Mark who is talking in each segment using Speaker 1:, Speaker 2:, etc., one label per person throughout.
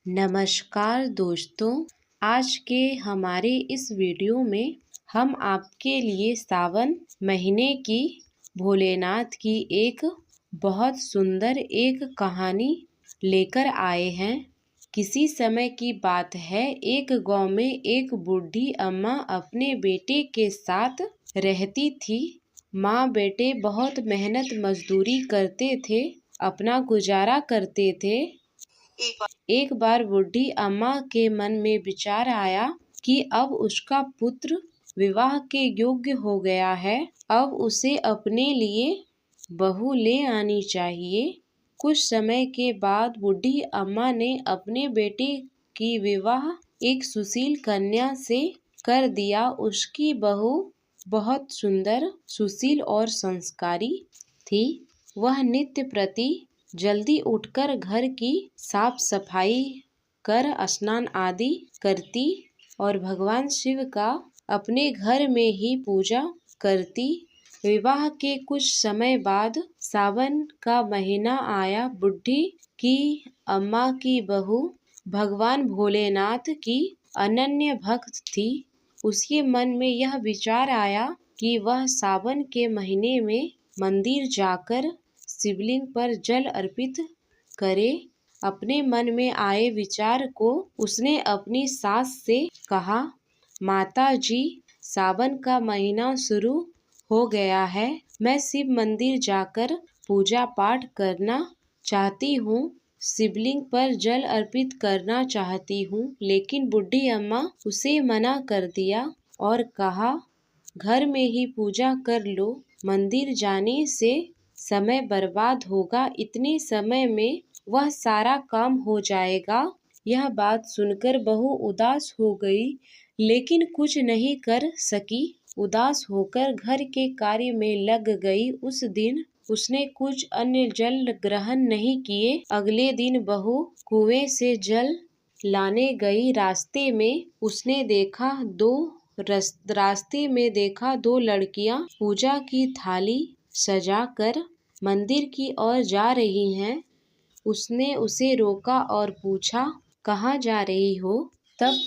Speaker 1: नमस्कार दोस्तों, आज के हमारे इस वीडियो में हम आपके लिए सावन महीने की भोलेनाथ की एक बहुत सुंदर एक कहानी लेकर आए हैं। किसी समय की बात है, एक गांव में एक बूढ़ी अम्मा अपने बेटे के साथ रहती थी। माँ बेटे बहुत मेहनत मजदूरी करते थे, अपना गुजारा करते थे। एक बार बूढ़ी अम्मा के मन में विचार आया कि अब उसका पुत्र विवाह के योग्य हो गया है, अब उसे अपने लिए बहू ले आनी चाहिए। कुछ समय के बाद बूढ़ी अम्मा ने अपने बेटे की विवाह एक सुशील कन्या से कर दिया। उसकी बहू बहुत सुंदर, सुशील और संस्कारी थी। वह नित्य प्रति जल्दी उठकर घर की साफ सफाई कर स्नान आदि करती और भगवान शिव का अपने घर में ही पूजा करती। विवाह के कुछ समय बाद सावन का महीना आया। बुढ़ी की अम्मा की बहू भगवान भोलेनाथ की अनन्य भक्त थी। उसके मन में यह विचार आया कि वह सावन के महीने में मंदिर जाकर शिवलिंग पर जल अर्पित करे। अपने मन में आए विचार को उसने अपनी सास से कहा, माता जी, सावन का महीना शुरू हो गया है, मैं शिव मंदिर जाकर पूजा पाठ करना चाहती हूँ, शिवलिंग पर जल अर्पित करना चाहती हूँ। लेकिन बूढ़ी अम्मा उसे मना कर दिया और कहा, घर में ही पूजा कर लो, मंदिर जाने से समय बर्बाद होगा, इतने समय में वह सारा काम हो जाएगा। यह बात सुनकर बहू उदास हो गई, लेकिन कुछ नहीं कर सकी। उदास होकर घर के कार्य में लग गई। उस दिन उसने कुछ अन्य जल ग्रहण नहीं किए। अगले दिन बहू कुएं से जल लाने गई। रास्ते में देखा दो लड़कियां पूजा की थाली सजाकर मंदिर की ओर जा रही हैं। उसने उसे रोका और पूछा, कहाँ जा रही हो? तब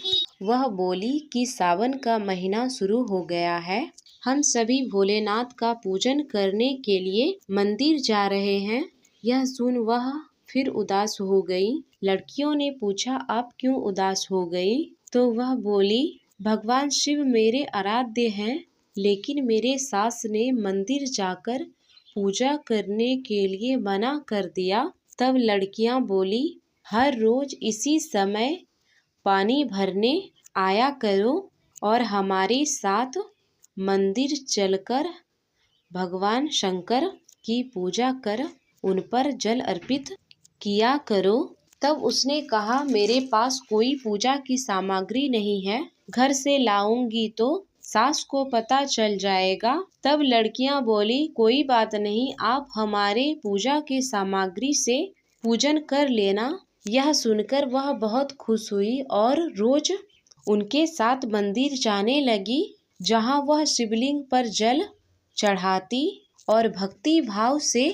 Speaker 1: वह बोली कि सावन का महीना शुरू हो गया है, हम सभी भोलेनाथ का पूजन करने के लिए मंदिर जा रहे हैं। यह सुन वह फिर उदास हो गई। लड़कियों ने पूछा, आप क्यों उदास हो गई? तो वह बोली, भगवान शिव मेरे आराध्य हैं, लेकिन मेरे सास ने मंदिर जाकर पूजा करने के लिए मना कर दिया। तब लड़कियां बोली, हर रोज इसी समय पानी भरने आया करो और हमारे साथ मंदिर चलकर भगवान शंकर की पूजा कर उन पर जल अर्पित किया करो। तब उसने कहा, मेरे पास कोई पूजा की सामग्री नहीं है, घर से लाऊंगी तो सास को पता चल जाएगा। तब लड़कियां बोली, कोई बात नहीं, आप हमारे पूजा की सामग्री से पूजन कर लेना। यह सुनकर वह बहुत खुश हुई और रोज उनके साथ मंदिर जाने लगी, जहां वह शिवलिंग पर जल चढ़ाती और भक्ति भाव से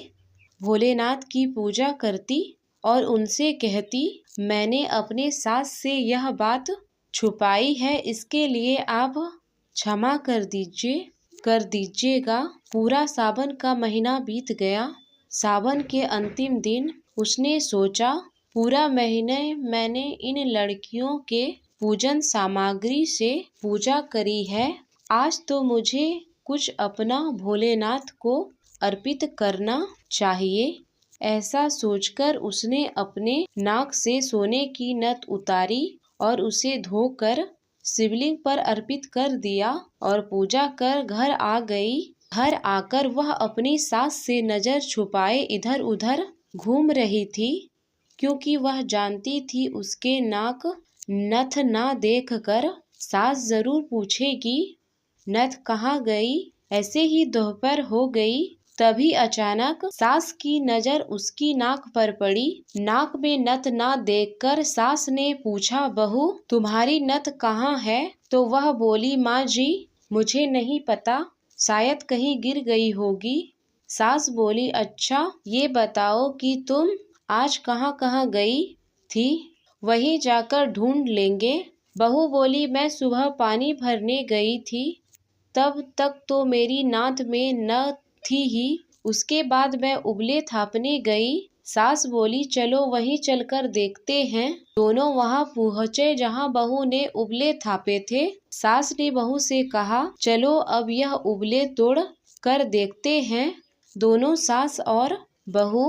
Speaker 1: भोलेनाथ की पूजा करती और उनसे कहती, मैंने अपने सास से यह बात छुपाई है, इसके लिए आप क्षमा कर दीजिएगा। पूरा सावन का महीना बीत गया। सावन के अंतिम दिन उसने सोचा, पूरा महीने मैंने इन लड़कियों के पूजन सामग्री से पूजा करी है, आज तो मुझे कुछ अपना भोलेनाथ को अर्पित करना चाहिए। ऐसा सोचकर उसने अपने नाक से सोने की नथ उतारी और उसे धोकर शिवलिंग पर अर्पित कर दिया और पूजा कर घर आ गई। घर आकर वह अपनी सास से नजर छुपाए इधर उधर घूम रही थी, क्योंकि वह जानती थी उसके नाक नथ ना देखकर सास जरूर पूछेगी, नथ कहाँ गई? ऐसे ही दोपहर हो गई। तभी अचानक सास की नजर उसकी नाक पर पड़ी। नाक में नथ ना देखकर सास ने पूछा, बहू तुम्हारी नथ कहाँ है? तो वह बोली, माँ जी मुझे नहीं पता, शायद कहीं गिर गई होगी। सास बोली, अच्छा ये बताओ कि तुम आज कहाँ कहाँ गई थी? वहीं जाकर ढूंढ लेंगे। बहू बोली, मैं सुबह पानी भरने गई थी, तब तक तो मेरी नात में न थी ही। उसके बाद मैं उबले थापने गई। सास बोली, चलो वहीं चलकर देखते हैं। दोनों वहां पहुंचे जहां बहू ने उबले थापे थे। सास ने बहू से कहा, चलो अब यह उबले तोड़ कर देखते हैं। दोनों सास और बहू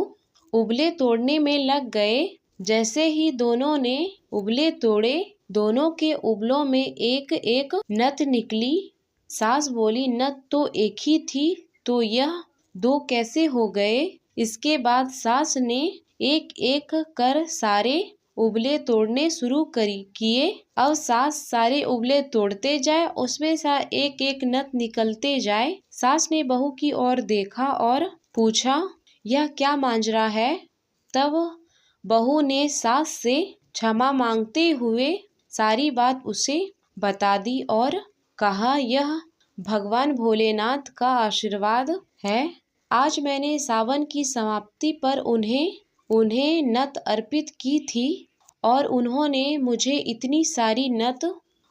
Speaker 1: उबले तोड़ने में लग गए। जैसे ही दोनों ने उबले तोड़े, दोनों के उबलों में एक एक नत निकली। सास बोली, नत तो एक ही थी, तो यह दो कैसे हो गए? इसके बाद सास ने एक एक कर सारे उबले तोड़ने शुरू किए। अब सास सारे उबले तोड़ते जाए, उसमें से एक एक नत निकलते जाए। सास ने बहू की ओर देखा और पूछा, यह क्या मांजरा है? तब बहू ने सास से क्षमा मांगते हुए सारी बात उसे बता दी और कहा, यह भगवान भोलेनाथ का आशीर्वाद है। आज मैंने सावन की समाप्ति पर उन्हें नत अर्पित की थी और उन्होंने मुझे इतनी सारी नत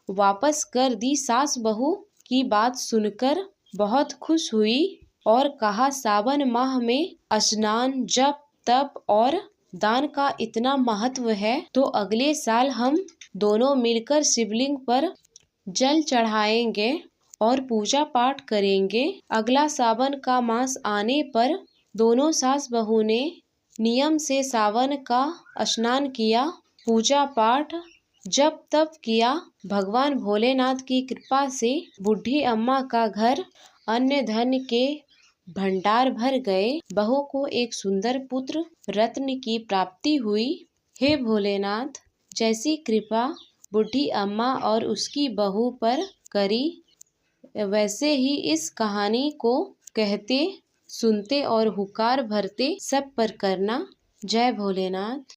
Speaker 1: वापस कर दी। सास बहू की बात सुनकर बहुत खुश हुई और कहा, सावन माह में स्नान, जप, तप और दान का इतना महत्व है, तो अगले साल हम दोनों मिलकर शिवलिंग पर जल चढ़ाएंगे और पूजा पाठ करेंगे। अगला सावन का मास आने पर दोनों सास बहू ने नियम से सावन का स्नान किया, पूजा पाठ, जप तप किया। भगवान भोलेनाथ की कृपा से बूढ़ी अम्मा का घर अन्न धन के भंडार भर गए। बहू को एक सुंदर पुत्र रत्न की प्राप्ति हुई। हे भोलेनाथ, जैसी कृपा बूढ़ी अम्मा और उसकी बहू पर करी, वैसे ही इस कहानी को कहते, सुनते और हुकार भरते सब पर करना। जय भोलेनाथ।